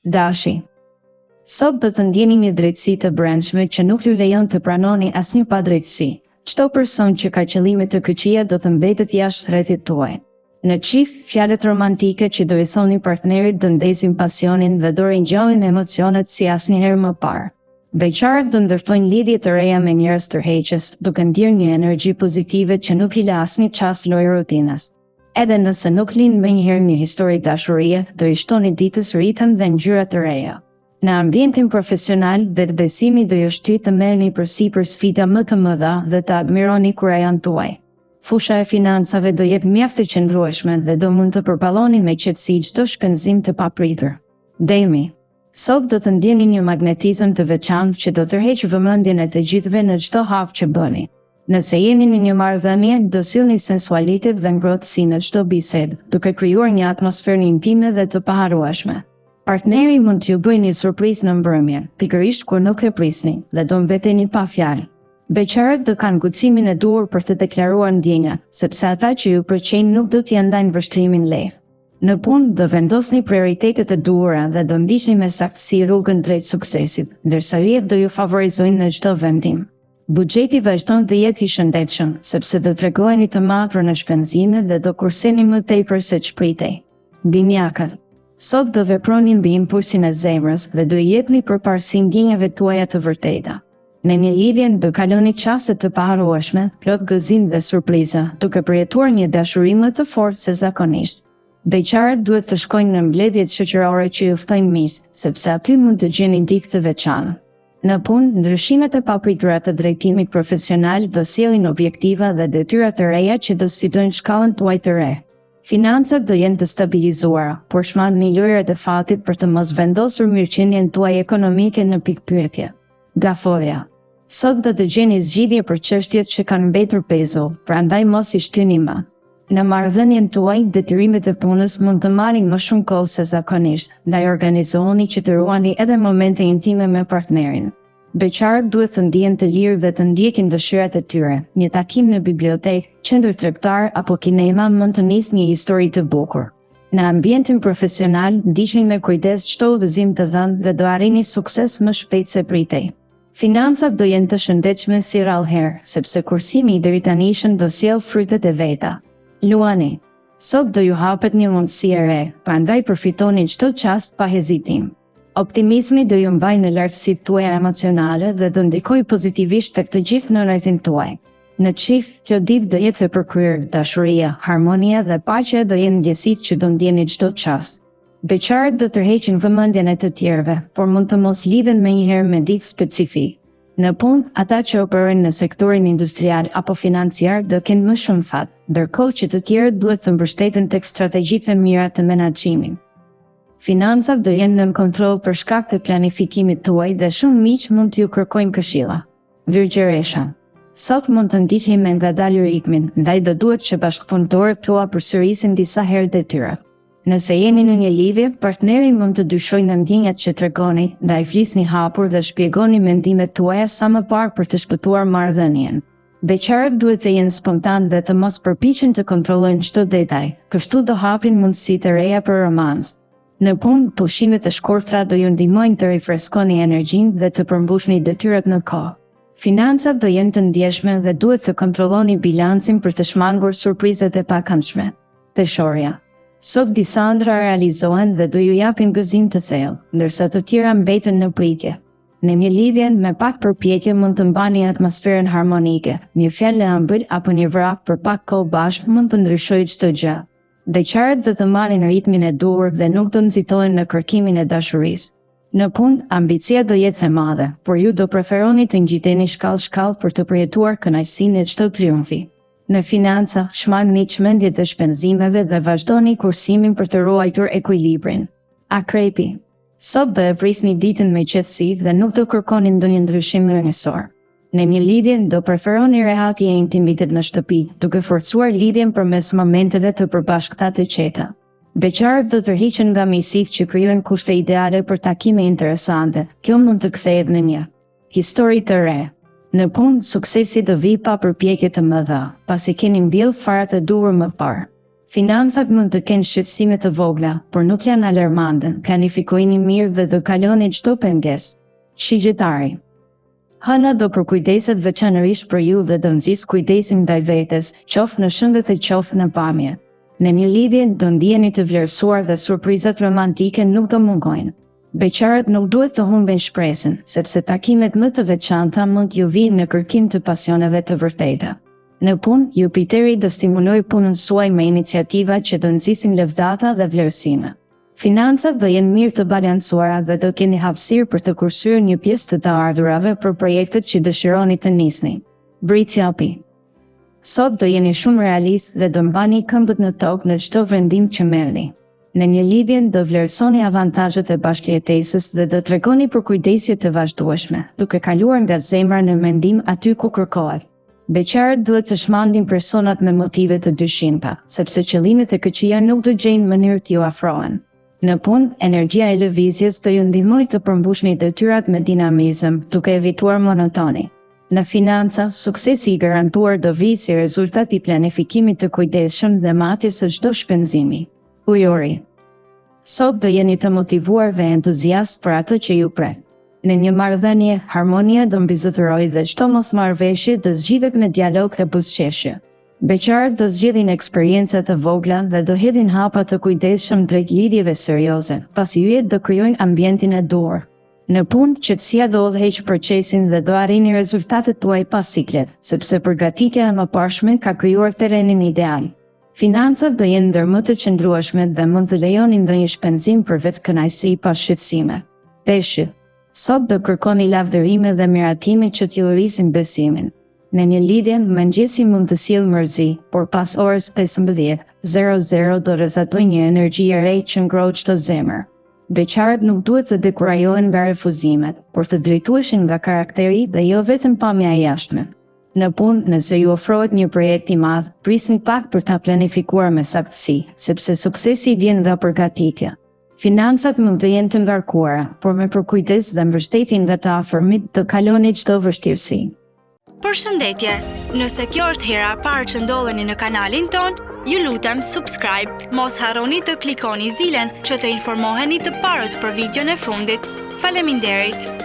Dashi. Sot do të ndjeni një drejtësi të brendshme që nuk ju lejon të pranoni asnjë padrejtësi. Çdo person që ka qëllime të këqija do të mbetet jashtë rrethit tuaj. Në çift, fjalët romantike që do i thoni partnerit do ndesin pasionin dhe do ringjallin emocionet si asnjëherë më parë. Beqarët do ndërtojnë lidhje të reja me njerëz tërheqës, duke ndjerë një energji pozitive që nuk i la asnjë çast lojë rutinës. Edhe nëse nuk lind menjëherë një histori dashurie, do i shtoni ditës ritëm dhe ngjyra të reja. Në ambientin profesional, vetbesimi do ju shtyjë të merrni përsipër sfida më të mëdha dhe të admironi kur janë tuaj. Fusha e financave do jetë mjaft e qëndrueshme dhe do mund të përballoni me qetësi çdo shpenzim të papritur. Demi. Sot do të ndjeni një magnetizëm të veçantë që do tërheqë vëmendjen e të gjithëve në çdo hap që bëni. Nëse jeni në një marrëdhënie, do sillni sensualitet dhe ngrohtësi në çdo bisedë, duke krijuar një atmosferë intime dhe të paharrueshme. Partneri mund t'ju bëjë një surprizë në mbrëmje, pikërisht kur nuk e prisni, dhe do mbeteni pa fjalë. Beqarët do kanë guximin e duhur për të deklaruar ndjenja, sepse ata që ju pëlqejnë nuk do t'ia ndajnë vështrimin lehtë. Në punë do vendosni prioritetet e duhura dhe do ndiqni me saktësi rrugën drejt suksesit, ndërsa yjet do ju favorizojnë në çdo vendim. Buxheti vazhdon të jetë i shëndetshëm, sepse do tregoheni të matur në shpenzime dhe do kurseni më tepër se ç'pritej. Binjakët. Sot do veproni mbi impulsin e zemrës dhe do i jepni përparësi ndjenjave tuaja të vërteta. Në një lidhje do kaloni çaste të paharrueshme, plot gëzim dhe surpriza, duke përjetuar një dashuri më të fortë se zakonisht. Beqarët duhet të shkojnë në mbledhjet shoqërore që ju ftojnë mis, sepse aty mund të gjeni ndikë të veçantë. Në punë, ndryshimet e papritura të drejtimit profesional do sjellin objektiva dhe detyra të reja që do sfidojnë shkallën tuaj të re. Financat do jenë të stabilizuara, por shmangni lojrat e fatit për të mos vendosur mirëqenien tuaj ekonomike në pikpyetje. Gafoja. Sot do të gjeni zgjidhje për çështjet që kanë mbetur pezo, prandaj mos i shtyni më. Në marrëdhënien tuaj, detyrimet e punës mund të marrin më shumë kohë se zakonisht, ndaj organizohuni që të ruani edhe momente intime me partnerin. Beqarët duhet të ndihen të lirë dhe të ndjekin dëshirat e tyre. Një takim në bibliotekë, qendër tregtar apo kinema mund të nisë një histori të bukur. Në ambientin profesional, ndiqni me kujdes çdo udhëzim të dhënë dhe do arrini sukses më shpejt se pritej. Financat do jenë të shëndetshme si rallëherë, sepse kursimi i deritanishëm do sjellë frytet e veta. Luani. Sot do ju hapet një mundësi e re, prandaj përfitoni çdo çast pa hezitim. Optimizmi do ju mbajë në lartësitë tuaja emocionale dhe do ndikojë pozitivisht tek të gjithë nënojzin tuaj. Në çift, kjo ditë do jetë e përkryer, dashuria, harmonia dhe paqja do jenë ndjesitë që do ndjeni çdo çast. Beqarët do tërheqin vëmendjen e të tjerëve, por mund të mos lidhen menjëherë me ditë specifik. Në punë, ata që operojnë në sektorin industrial apo financiar do kenë më shumë fat, ndërkohë që të tjerët duhet të mbështeten tek strategjitë e mira të menaxhimit. Financat do jenë nën kontroll për shkak të planifikimit tuaj dhe shumë miq mund t'ju kërkojnë këshilla. Virgjëresha. Sot mund të ndiqni me ngadalë rikmin, ndaj do duhet që bashkëpunëtorët tuaj përsërisin disa herë detyrat. Nëse jeni në një lidhje, partneri mund të dyshojë në ndjenjat që tregoni, ndaj flisni hapur dhe shpjegoni mendimet tuaja sa më parë për të shpëtuar marrëdhënien. Beqarët duhet të jenë spontan dhe të mos përpiqen të kontrollojnë çdo detaj, kështu do hapin mundësi të reja për romancë. Në punë, pushimet e shkurtra do ju ndihmojnë të rifreskoni energjinë dhe të përmbushni detyrat në kohë. Financat do jenë të ndjeshme dhe duhet të kontrolloni bilancin për të shmangur surprizat e pakëndshme. Peshorja. Sot disa ëndra realizohen dhe do ju japin gëzim të thellë, ndërsa të tjera mbeten në pritje. Në një lidhje me pak përpjekje mund të mbani atmosferën harmonike. Një fjalë e ëmbël apo një vrap për pak kohë bashkë mund të ndryshojë çdo gjë. Beqarët do të marrin ritmin e duhur dhe nuk do nxitohen në kërkimin e dashurisë. Në punë, ambicia do jetë e madhe, por ju do preferoni të ngjiteni shkallë për të përjetuar kënaqësinë e çdo triumfi. Në financa, shmangni çmendjet e shpenzimeve dhe vazhdoni kursimin për të ruajtur ekuilibrin. Akrepi. Sot do e prisni ditën me qetësi dhe nuk do kërkoni ndonjë ndryshim rrënjësor. Në një lidhje do preferoni rehatje e intimitet në shtëpi, duke forcuar lidhjen përmes momenteve të përbashkëta të qeta. Beqarët do tërhiqen nga miqësitë që krijojnë kushte ideale për takime interesante. Kjo mund të kthehet në një histori të re. Në punë, suksesi do vi pa përpjekje të mëdha, pasi keni mbjellë farat e duhur më parë. Financat mund të kenë shqetësime të vogla, por nuk janë alarmante. Planifikojini mirë dhe do kaloni çdo pengesë. Shigjetari. Hëna do përkujdeset veçanërisht për ju dhe do nxjisë kujdesin ndaj vetes, qoftë në shëndet e qoftë në pamje. Në një lidhje do ndiheni të vlerësuar dhe surprizat romantike nuk do mungojnë. Beqarët nuk duhet të humbin shpresën, sepse takimet më të veçanta mund t'ju vijnë në kërkim të pasioneve të vërteta. Në punë, Jupiteri do stimulojë punën suaj me iniciativa që do nxisin lëvdata dhe vlerësime. Financat do jenë mirë të balancuara dhe do keni hapësirë për të kursyer një pjesë të të ardhurave për projektet që dëshironi të nisni. Briciapi. Sot do jeni shumë realist dhe do mbani këmbët në tokë në çdo vendim që merrni. Në një lidhje do vlerësoni avantazhet e bashkëjetesës dhe do tregoni për kujdesje të vazhdueshme, duke kaluar nga zemra në mendim aty ku kërkohet. Beqarët duhet të shmangin personat me motive të dyshimta, sepse qëllimet e këqija nuk do gjejnë mënyrë t'ju afrohen. Në punë, energjia e lëvizjes do ju ndihmojë të përmbushni detyrat me dinamizëm, duke evituar monotoni. Në financa, suksesi i garantuar do vijë si rezultat i planifikimit të kujdesshëm dhe matjes së çdo shpenzimi. Ujori. Sot do jeni të motivuar dhe entuziast për atë që ju pret. Në një marrëdhënie, harmonia do mbizotërojë dhe çdo mosmarrëveshje do zgjidhet me dialog e buzëqeshje. Beqarët do zgjidhin eksperjenca të vogla dhe do hedhin hapa të kujdesshëm drejt lidhjeve serioze, pasi yjet do krijojnë ambientin e duhur. Në punë, qetësia do udhëheq procesin dhe do arrini rezultatet tuaj pas siklet, sepse përgatitja e mëparshme ka krijuar terrenin ideal. Financat do jenë ndër më të qëndrueshme dhe mund të lejonin ndonjë shpenzim për vetë kënaqësi pa shqetësime. Peshqit. Sot do kërkoni lavdërime dhe miratime që t'ju rrisin besimin. Në një lidhje, mëngjesi mund të sjellë mërzi, por pas orës 15:00 do rrezatojë një energji e re që ngroh çdo zemër. Beqarët nuk duhet të dekurajohen nga refuzimet, por të drejtueshin nga karakteri dhe jo vetëm pamja e jashtme. Në punë, nëse ju ofrohet një projekt i madh, prisni pak për ta planifikuar me saktësi, sepse suksesi vjen nga përgatitja. Financat mund të jenë të ngarkuara, por me përkujdes dhe mbështetjen nga të afërmit do kaloni çdo vështirësi. Përshëndetje! Nëse kjo është hera e parë që ndodheni në kanalin ton, ju lutem subscribe, mos harroni të klikoni zilen që të informoheni të parët për videon e fundit. Faleminderit!